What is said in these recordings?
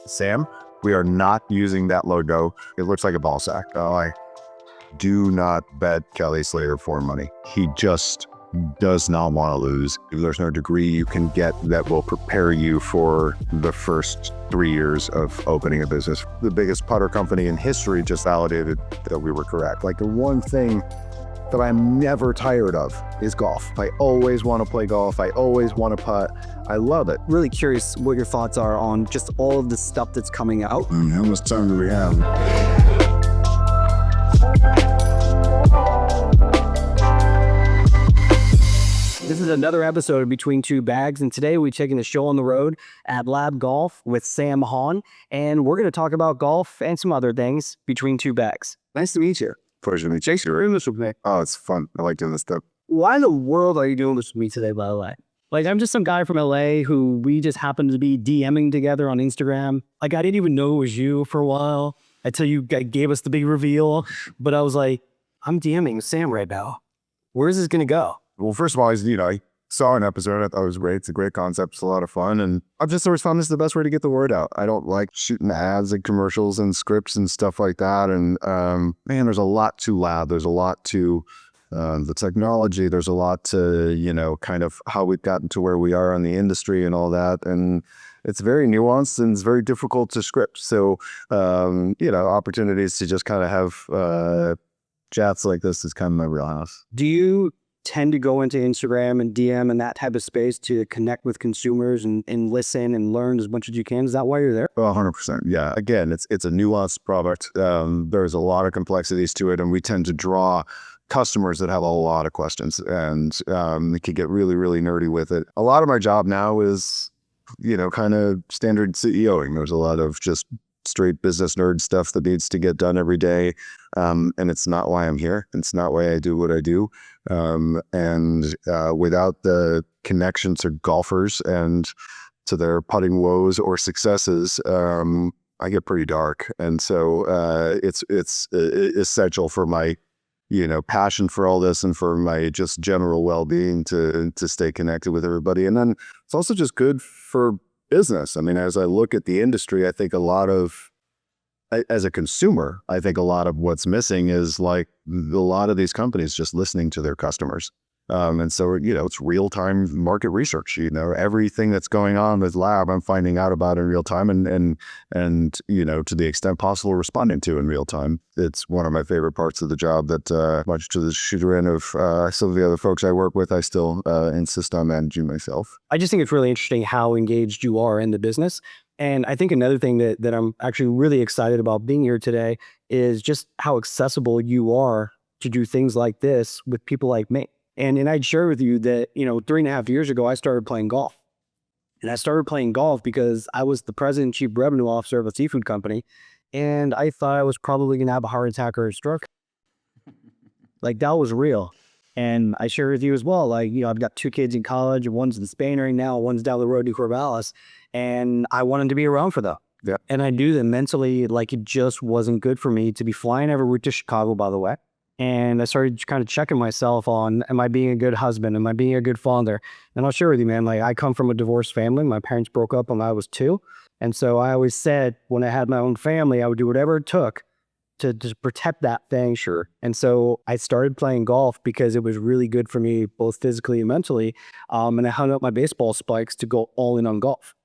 Sam, we are not using that logo. It looks like a ball sack. I do not bet Kelly Slater for money. He just does not want to lose. There's no degree you can get that will prepare you for the first 3 years of opening a business. The biggest putter company in history just validated that we were correct. Like, the one thing that I'm never tired of is golf. I always want to play golf. I always want to putt. I love it. Really curious what your thoughts are on just all of the stuff that's coming out. How much time do we have? This is another episode of Between Two Bags, and today we're taking the show on the road at L.A.B Golf with Sam Hahn, and we're going to talk about golf and some other things between two bags. Nice to meet you. Pleasure to meet you. Thanks for doing this with me. Oh, it's fun. I like doing this stuff. Why in the world are you doing this with me today, by the way? Like, I'm just some guy from LA who we just happened to be DMing together on Instagram. Like, I didn't even know it was you for a while until you gave us the big reveal. But I was like, I'm DMing Sam right now. Where's this going to go? Well, first of all, I saw an episode. I thought it was great. It's a great concept. It's a lot of fun. And I've just always found this is the best way to get the word out. I don't like shooting ads and commercials and scripts and stuff like that. And man, there's a lot to L.A.B. There's a lot to the technology. There's a lot to, kind of how we've gotten to where we are in the industry and all that. And it's very nuanced and it's very difficult to script. So, opportunities to just kind of have chats like this is kind of my wheelhouse. Do you tend to go into Instagram and DM and that type of space to connect with consumers and listen and learn as much as you can? Is that why you're there? 100%. Yeah. Again, it's a nuanced product. There's a lot of complexities to it, and we tend to draw customers that have a lot of questions, and they can get really, really nerdy with it. A lot of my job now is, kind of standard CEOing. There's a lot of just straight business nerd stuff that needs to get done every day. And it's not why I'm here. It's not why I do what I do. And without the connection to golfers and to their putting woes or successes, I get pretty dark. And so it's essential for my passion for all this and for my just general well-being to stay connected with everybody. And then it's also just good for business. I mean, as I look at the industry, I think as a consumer, I think a lot of what's missing is like a lot of these companies just listening to their customers. And so, it's real-time market research. Everything that's going on with L.A.B, I'm finding out about in real time and to the extent possible, responding to in real time. It's one of my favorite parts of the job that, much to the chagrin of some of the other folks I work with, I still insist on managing myself. I just think it's really interesting how engaged you are in the business. And I think another thing that I'm actually really excited about being here today is just how accessible you are to do things like this with people like me. And I'd share with you that, 3.5 years ago, I started playing golf. And I started playing golf because I was the president and chief revenue officer of a seafood company. And I thought I was probably going to have a heart attack or a stroke. Like, that was real. And I share with you as well, like, I've got 2 kids in college, and one's in Spain right now, one's down the road to Corvallis. And I wanted to be around for them. Yeah. And I knew that mentally, like, it just wasn't good for me to be flying every week to Chicago, by the way. And I started kind of checking myself on, am I being a good husband? Am I being a good father? And I'll share with you, man, like, I come from a divorced family. My parents broke up when I was 2. And so I always said when I had my own family, I would do whatever it took to protect that thing. Sure. And so I started playing golf because it was really good for me, both physically and mentally. And I hung up my baseball spikes to go all in on golf.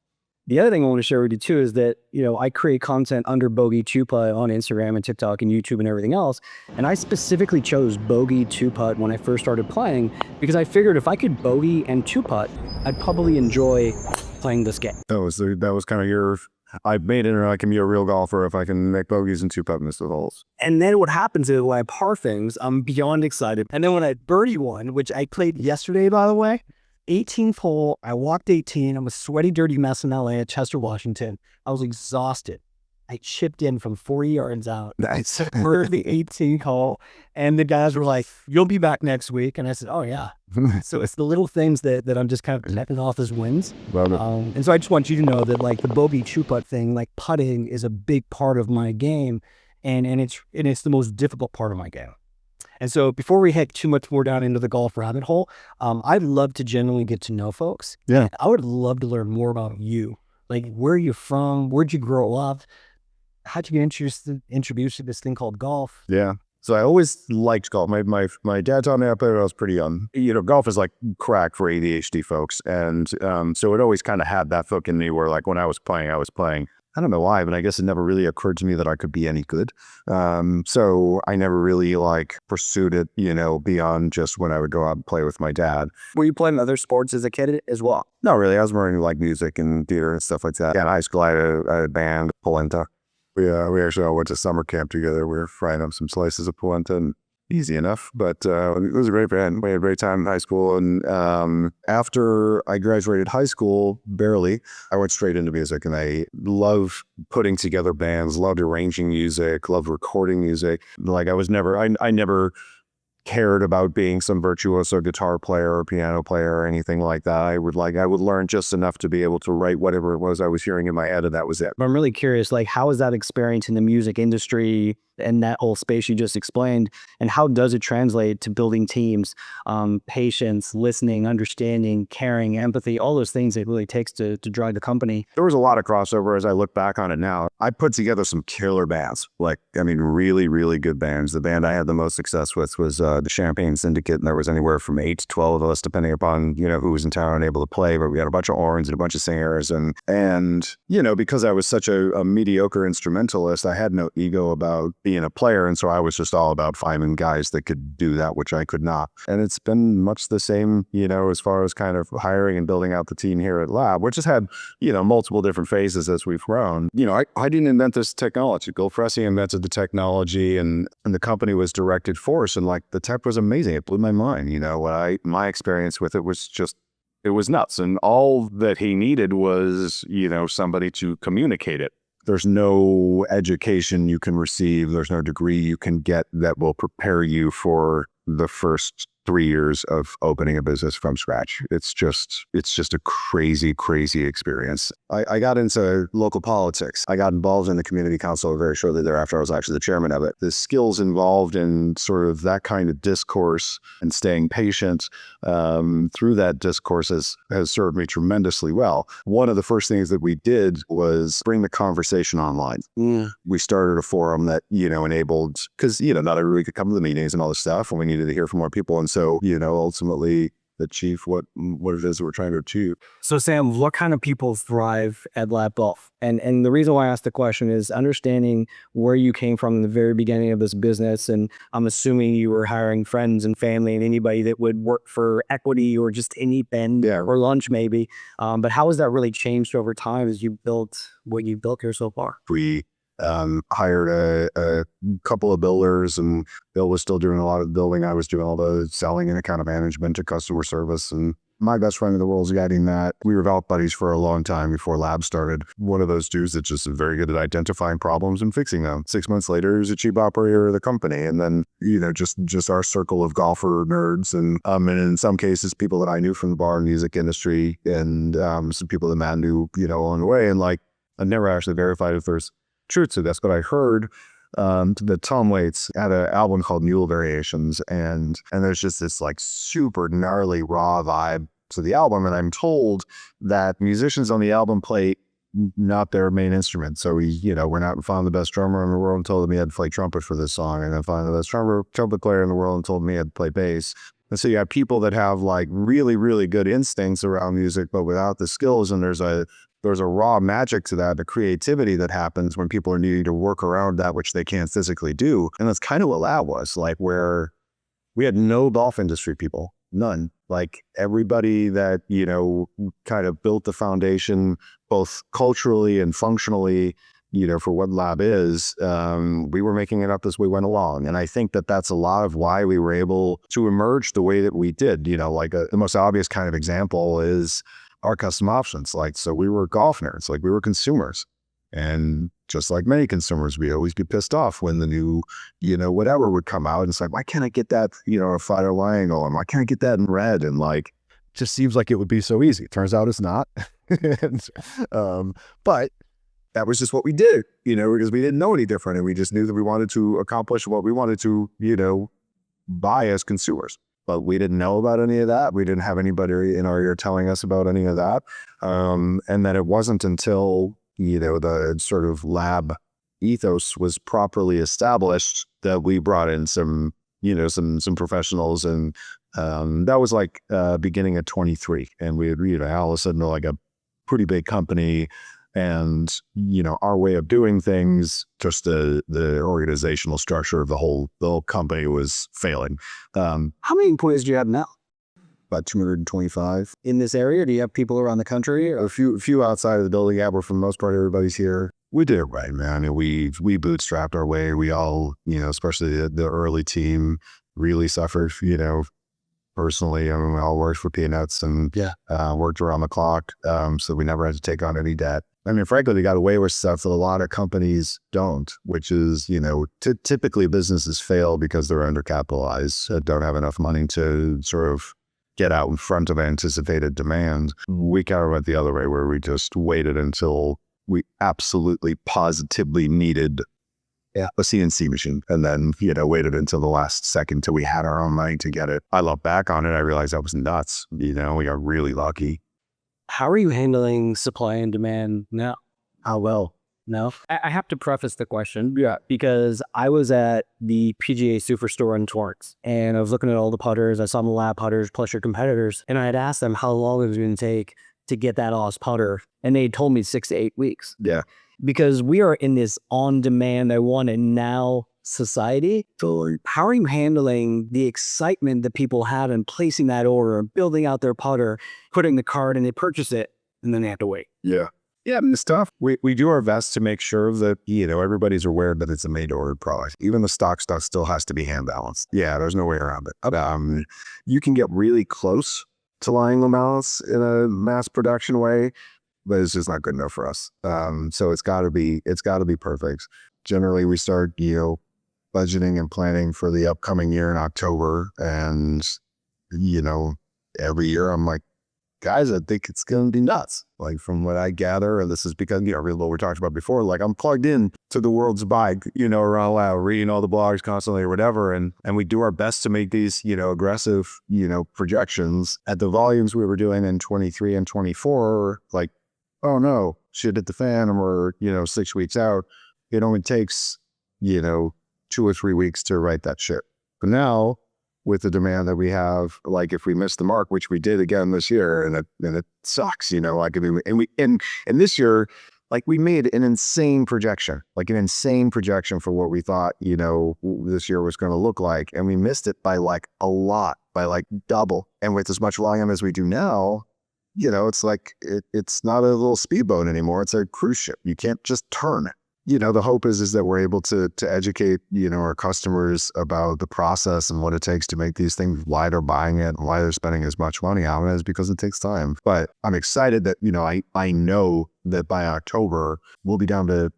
The other thing I want to share with you too is that, I create content under Bogey 2-Putt on Instagram and TikTok and YouTube and everything else. And I specifically chose Bogey 2-Putt when I first started playing because I figured if I could bogey and 2-putt, I'd probably enjoy playing this game. That was kind of I've made it, or I can be a real golfer if I can make bogeys and 2-putt miss the holes. And then what happens is when I par things, I'm beyond excited. And then when I birdie one, which I played yesterday, by the way, 18th hole, I walked 18. I'm a sweaty, dirty mess in LA at Chester, Washington. I was exhausted. I chipped in from 40 yards out. Nice. For the 18th hole. And the guys were like, you'll be back next week. And I said, oh, yeah. So it's the little things that I'm just kind of netting off as wins. And so I just want you to know that, like, the bogey 2-putt thing, like, putting is a big part of my game. And it's the most difficult part of my game. And so before we head too much more down into the golf rabbit hole, I'd love to generally get to know folks. Yeah. I would love to learn more about you. Like, where are you from? Where'd you grow up? How'd you get introduced to this thing called golf? Yeah. So I always liked golf. My dad taught me how to play when I was pretty young. Golf is like crack for ADHD folks. And so it always kind of had that hook in me where like when I was playing. I don't know why, but I guess it never really occurred to me that I could be any good. So I never really like pursued it, beyond just when I would go out and play with my dad. Were you playing other sports as a kid as well? Not really. I was more into like music and theater and stuff like that. Yeah, in high school I had a band, polenta. We actually all went to summer camp together. We were frying up some slices of polenta, and easy enough. But it was a great band. We had a great time in high school. And after I graduated high school, barely, I went straight into music. And I love putting together bands, loved arranging music, loved recording music. Like I never cared about being some virtuoso guitar player or piano player or anything like that. I would learn just enough to be able to write whatever it was I was hearing in my head, and that was it. But I'm really curious, like, how is that experience in the music industry and that whole space you just explained, and how does it translate to building teams, patience, listening, understanding, caring, empathy, all those things it really takes to drive the company? There was a lot of crossover as I look back on it now. I put together some killer bands, really, really good bands. The band I had the most success with was the Champagne Syndicate, and there was anywhere from 8 to 12 of us, depending upon, who was in town and able to play. But we had a bunch of horns and a bunch of singers. And because I was such a mediocre instrumentalist, I had no ego about being a player. And so I was just all about finding guys that could do that, which I could not. And it's been much the same, as far as kind of hiring and building out the team here at L.A.B, which has had, multiple different phases as we've grown. I didn't invent this technology. Bill Fressy invented the technology, and the company was directed force. And like the tech was amazing. It blew my mind. My experience with it was just, it was nuts. And all that he needed was, somebody to communicate it. There's no education you can receive. There's no degree you can get that will prepare you for the first 3 years of opening a business from scratch. It's just a crazy, crazy experience. I got into local politics. I got involved in the community council very shortly thereafter. I was actually the chairman of it. The skills involved in sort of that kind of discourse and staying patient through that discourse has served me tremendously well. One of the first things that we did was bring the conversation online. We started a forum that, enabled, because, not everybody could come to the meetings and all this stuff, and we needed to hear from more people. And so, ultimately achieve what it is we're trying to achieve. So Sam, what kind of people thrive at L.A.B Golf? And the reason why I asked the question is understanding where you came from in the very beginning of this business. And I'm assuming you were hiring friends and family and anybody that would work for equity or just any bend or lunch maybe. But how has that really changed over time as you built what you've built here so far? We hired a couple of builders, and Bill was still doing a lot of the building. I was doing all the selling and account management to customer service. And my best friend in the world is guiding that. We were vault buddies for a long time before L.A.B started. One of those dudes that's just very good at identifying problems and fixing them. 6 months later, he was a chief operator of the company. And then, just our circle of golfer nerds. And in some cases, people that I knew from the bar and music industry, and some people that Matt knew, along the way. And I never actually verified if there's truth to this, but I heard that Tom Waits had an album called Mule Variations, and there's just this super gnarly raw vibe to the album. And I'm told that musicians on the album play not their main instrument. So we're not found the best drummer in the world and told him he had to play trumpet for this song, and then found the best trumpet player in the world and told me he had to play bass. And so you have people that have really, really good instincts around music, but without the skills. And there's a raw magic to that, the creativity that happens when people are needing to work around that which they can't physically do. And that's kind of what L.A.B was, where we had no golf industry people, none. Everybody that, kind of built the foundation, both culturally and functionally, for what L.A.B is, we were making it up as we went along. And I think that that's a lot of why we were able to emerge the way that we did. The most obvious kind of example is our custom options. So we were golf nerds, we were consumers. And just like many consumers, we always be pissed off when the new, whatever would come out. And it's why can't I get that, a fire triangle? And why can't I get that in red? And just seems like it would be so easy. Turns out it's not. But that was just what we did, because we didn't know any different. And we just knew that we wanted to accomplish what we wanted to, buy as consumers. but we didn't know about any of that. We didn't have anybody in our ear telling us about any of that. And then it wasn't until, the sort of lab ethos was properly established that we brought in some professionals. And that was like beginning at 23. And we had, all of a sudden, like a pretty big company. And, our way of doing things, just the organizational structure of the whole company was failing. How many employees do you have now? About 225. In this area? Do you have people around the country? A few outside of the building. Yeah, but for the most part, everybody's here. We did it right, man. And we bootstrapped our way. We all, especially the early team, really suffered, personally. I mean, we all worked for peanuts and worked around the clock. So we never had to take on any debt. I mean, frankly, they got away with stuff that a lot of companies don't, which is, typically businesses fail because they're undercapitalized, don't have enough money to sort of get out in front of anticipated demand. We kind of went the other way, where we just waited until we absolutely positively needed a CNC machine, and then, waited until the last second till we had our own money to get it. I look back on it, I realized that was nuts. We got really lucky. How are you handling supply and demand now? How well? No? I have to preface the question because I was at the PGA Superstore in Torrance, and I was looking at all the putters. I saw the lab putters plus your competitors, and I had asked them how long it was going to take to get that Oz putter, and they told me 6 to 8 weeks. Yeah. Because we are in this on-demand, I want it now society. So how are you handling the excitement that people have in placing that order, building out their putter, putting the card, and they purchase it, and then they have to wait? Yeah. Yeah, it's tough. We do our best to make sure that, everybody's aware that it's a made-to-order product. Even the stock stuff still has to be hand-balanced. Yeah, there's no way around it. You can get really close to lying the balance in a mass production way, but it's just not good enough for us. So it's got to be perfect. Generally, we start, budgeting and planning for the upcoming year in October, and every year I'm like, guys, I think it's going to be nuts. Like, from what I gather, and this is because, what we talked about before, like, I'm plugged in to the world's bike, around loud, reading all the blogs constantly or whatever. And we do our best to make these, aggressive, projections at the volumes we were doing in 23 and 24. Like, oh no, shit hit the fan, and we're, 6 weeks out. It only takes, 2 or 3 weeks to write that shit. But now, with the demand that we have, like, if we miss the mark, which we did again this year, and it sucks, like, and this year, like, we made an insane projection for what we thought, this year was going to look like, and we missed it by like a lot, by like double. And with as much volume as we do now, it's like it's not a little speedboat anymore. It's a cruise ship. You can't just turn it. The hope is that we're able to educate, our customers about the process and what it takes to make these things, why they're buying it, and why they're spending as much money on it, is because it takes time. But I'm excited that, I know that by October, we'll be down to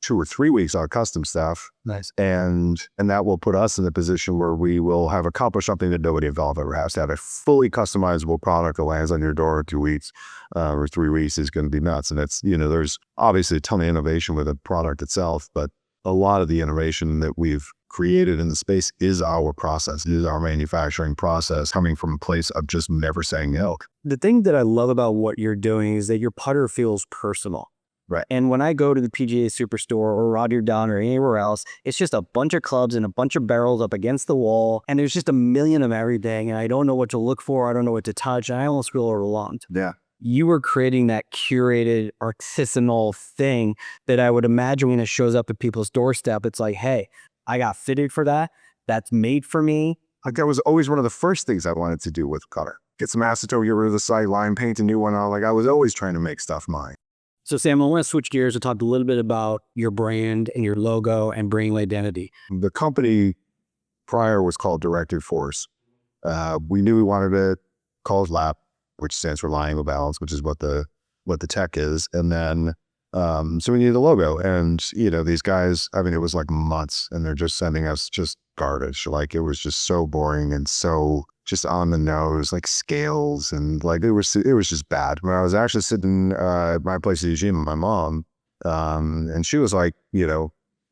2 or 3 weeks on custom stuff. Nice. And that will put us in a position where we will have accomplished something that nobody involved ever has. To have a fully customizable product that lands on your door in 2 weeks or 3 weeks is going to be nuts. And it's, there's obviously a ton of innovation with the product itself, but a lot of the innovation that we've created in the space is our process. It is our manufacturing process, coming from a place of just never saying no. The thing that I love about what you're doing is that your putter feels personal. Right. And when I go to the PGA Superstore or Roger Down or anywhere else, it's just a bunch of clubs and a bunch of barrels up against the wall. And there's just a million of everything. And I don't know what to look for. I don't know what to touch. And I almost feel overwhelmed. Yeah. You were creating that curated artisanal thing that I would imagine when it shows up at people's doorstep, it's like, hey, I got fitted for that. That's made for me. Like, that was always one of the first things I wanted to do with cutter. Get some acetone, get rid of the sight line, paint a new one out. Like, I was always trying to make stuff mine. So Sam, I want to switch gears and talk a little bit about your brand and your logo and bringing identity. The company prior was called Directed Force. We knew we wanted to call it L.A.B, which stands for Lying Balance, which is what the tech is. And then, so we needed a logo. And, these guys, I mean, it was like months, and they're just sending us just garbage. Like, it was just so boring and so just on the nose, like scales, and like it was just bad. When I was actually sitting at my place in Eugene with my mom, and she was like,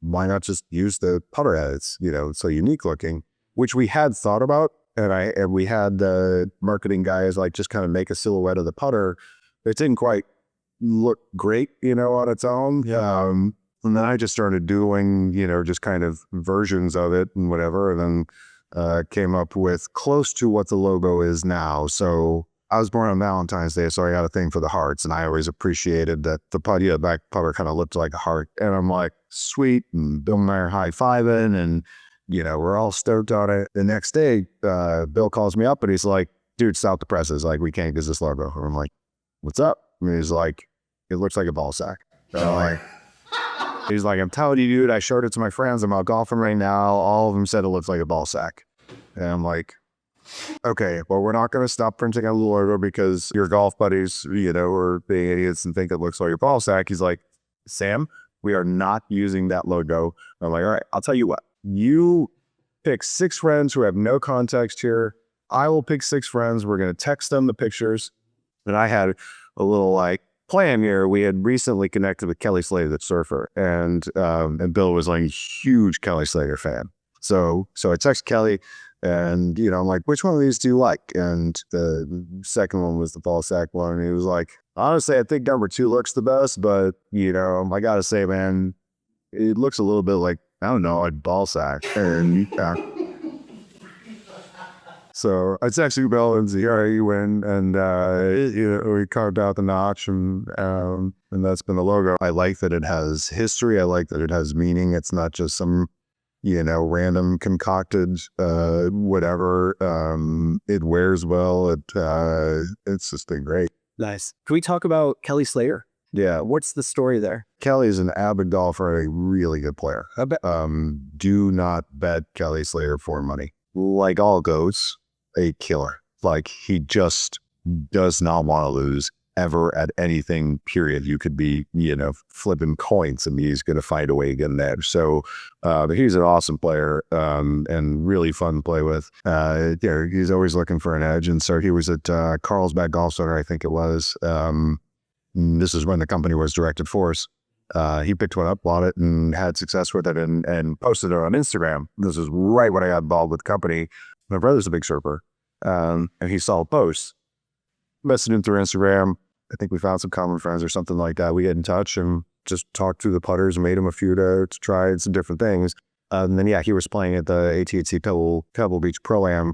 why not just use the putter head? It's, so unique looking, which we had thought about and we had the marketing guys like just kind of make a silhouette of the putter. It didn't quite look great, on its own. And then I just started doing, just kind of versions of it and whatever, and then came up with close to what the logo is now. So I was born on Valentine's Day, so I got a thing for the hearts, and I always appreciated that the back putter kind of looked like a heart. And I'm like, sweet, and Bill and I are high-fiving, and we're all stoked on it. The next day, Bill calls me up, and he's like, dude, stop the presses. Like, we can't use this logo. And I'm like, what's up? And he's like, it looks like a ball sack. And I'm like, he's like, I'm telling you, dude, I showed it to my friends. I'm out golfing right now. All of them said it looks like a ball sack. And I'm like, okay, well, we're not going to stop printing a logo because your golf buddies, are being idiots and think it looks like a ball sack. He's like, Sam, we are not using that logo. I'm like, all right, I'll tell you what. You pick 6 friends who have no context here. I will pick 6 friends. We're going to text them the pictures. And I had a little plan here. We had recently connected with Kelly Slater, the surfer, and Bill was like a huge Kelly Slater fan. So I text Kelly, and I'm like, which one of these do you like? And the second one was the ball sack one. And he was like, honestly, I think number 2 looks the best, but I gotta say, man, it looks a little bit like, I don't know, a ball sack. And so I texted Bill and said, "All right, you win." And we carved out the notch, and that's been the logo. I like that it has history. I like that it has meaning. It's not just some random concocted whatever. It wears well. It's just been great. Nice. Can we talk about Kelly Slater? Yeah. What's the story there? Kelly is an avid golfer, a really good player. I bet. Do not bet Kelly Slater for money. Like all goats, a killer. Like, he just does not want to lose ever at anything, period. You could be, flipping coins and he's going to find a way to get an edge. So he's an awesome player and really fun to play with. He's always looking for an edge. And so he was at Carlsbad Golf Center, I think it was. This is when the company was Directed Force. He picked one up, bought it, and had success with it and posted it on Instagram. This is right when I got involved with the company. My brother's a big surfer, and he saw a post, messaged him through Instagram. I think we found some common friends or something like that. We get in touch and just talked through the putters and made him a few to try some different things. And then, he was playing at the AT&T Pebble Beach Pro-Am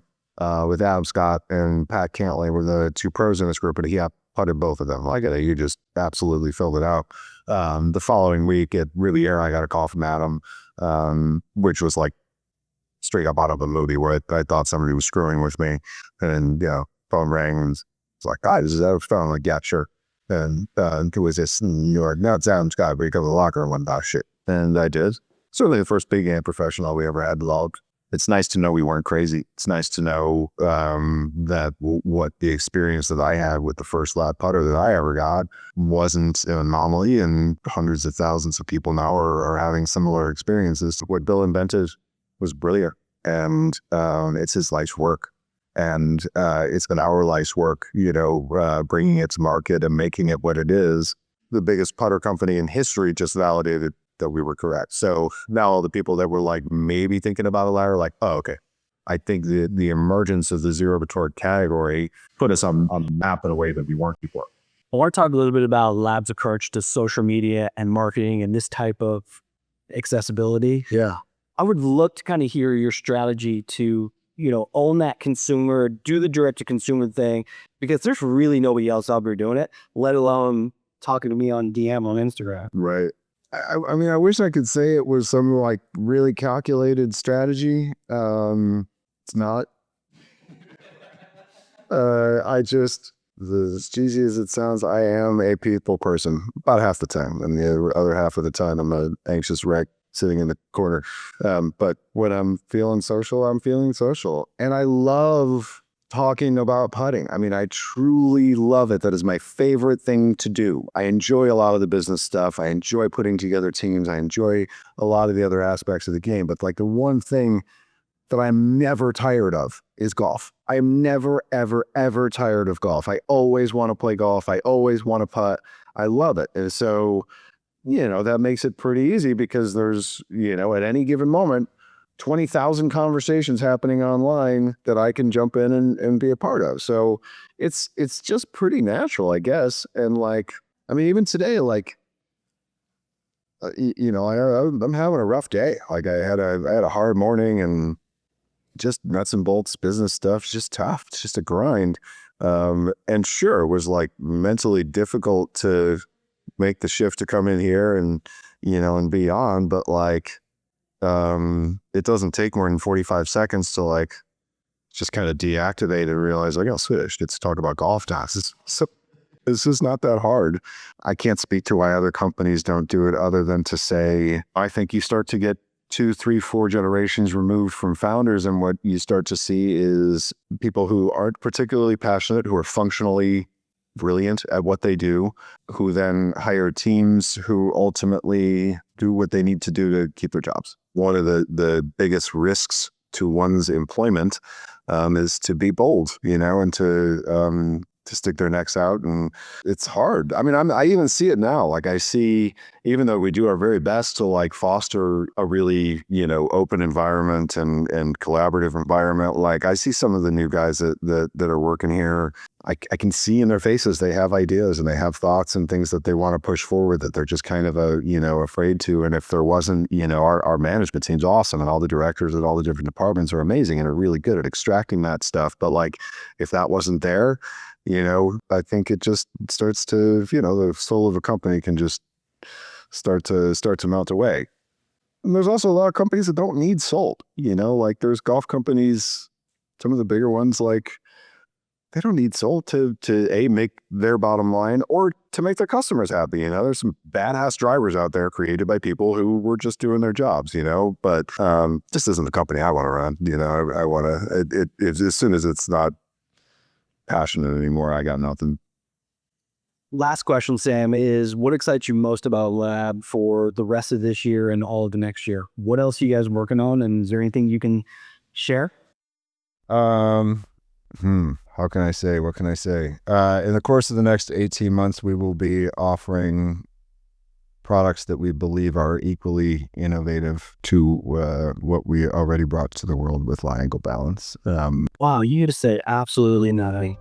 with Adam Scott and Pat Cantley were the 2 pros in this group, and he putted both of them. Like, he just absolutely filled it out. The following week at Riviera, I got a call from Adam, which was like straight up out of a movie where I thought somebody was screwing with me. And, phone rang and it's like, hi, this is Adam's phone. I'm like, yeah, sure. And it was this New York, now it's Adam's guy, but he comes to the locker and went, oh, shit. And I did. Certainly the first big game professional we ever had involved. It's nice to know we weren't crazy. It's nice to know that what the experience that I had with the first lap putter that I ever got wasn't an anomaly, and hundreds of thousands of people now are having similar experiences. What Bill invented was brilliant, and it's his life's work. And it's been our life's work, bringing it to market and making it what it is. The biggest putter company in history just validated that we were correct. So now all the people that were like maybe thinking about a ladder, like, oh, okay. I think the emergence of the zero retort category put us on the map in a way that we weren't before. I want to talk a little bit about L.A.B's approach to social media and marketing and this type of accessibility. Yeah. I would love to kind of hear your strategy to, own that consumer, do the direct-to-consumer thing, because there's really nobody else out there doing it, let alone talking to me on DM on Instagram. Right. I mean, I wish I could say it was some like really calculated strategy. It's not. As cheesy as it sounds, I am a people person about half the time. And the other half of the time, I'm an anxious wreck sitting in the corner. But when I'm feeling social, I'm feeling social. And I love talking about putting. I mean, I truly love it. That is my favorite thing to do. I enjoy a lot of the business stuff. I enjoy putting together teams. I enjoy a lot of the other aspects of the game. But like the one thing that I'm never tired of is golf. I am never, ever, ever tired of golf. I always want to play golf. I always want to putt. I love it. And so, that makes it pretty easy because there's, at any given moment, 20,000 conversations happening online that I can jump in and be a part of. So it's just pretty natural, I guess. And like, I mean, even today, like, I'm having a rough day. Like I had a hard morning and just nuts and bolts business stuff. It's just tough. It's just a grind. And sure, it was like mentally difficult to make the shift to come in here and, and be on, but like, it doesn't take more than 45 seconds to like just kind of deactivate and realize like, oh, switch, let's talk about golf tasks. This is not that hard. I can't speak to why other companies don't do it other than to say, I think you start to get 2, 3, 4 generations removed from founders. And what you start to see is people who aren't particularly passionate, who are functionally brilliant at what they do, who then hire teams who ultimately do what they need to do to keep their jobs. One of the biggest risks to one's employment is to be bold, and to stick their necks out. And it's hard. I mean, I even see it now. Like I see, even though we do our very best to like foster a really, open environment and collaborative environment, like I see some of the new guys that are working here. I can see in their faces they have ideas and they have thoughts and things that they want to push forward that they're just kind of afraid to. And if there wasn't, our management team's awesome and all the directors at all the different departments are amazing and are really good at extracting that stuff. But like if that wasn't there, I think it just starts to, the soul of a company can just start to melt away. And there's also a lot of companies that don't need salt, like there's golf companies, some of the bigger ones, like they don't need salt to make their bottom line or to make their customers happy. There's some badass drivers out there created by people who were just doing their jobs, but this isn't the company I want to run. I want to, as soon as it's not passionate anymore, I got nothing. Last question, Sam, is what excites you most about L.A.B for the rest of this year and all of the next year? What else are you guys working on? And is there anything you can share? How can I say? What can I say? In the course of the next 18 months, we will be offering products that we believe are equally innovative to what we already brought to the world with Lie Angle Balance. Wow, you just said absolutely nothing.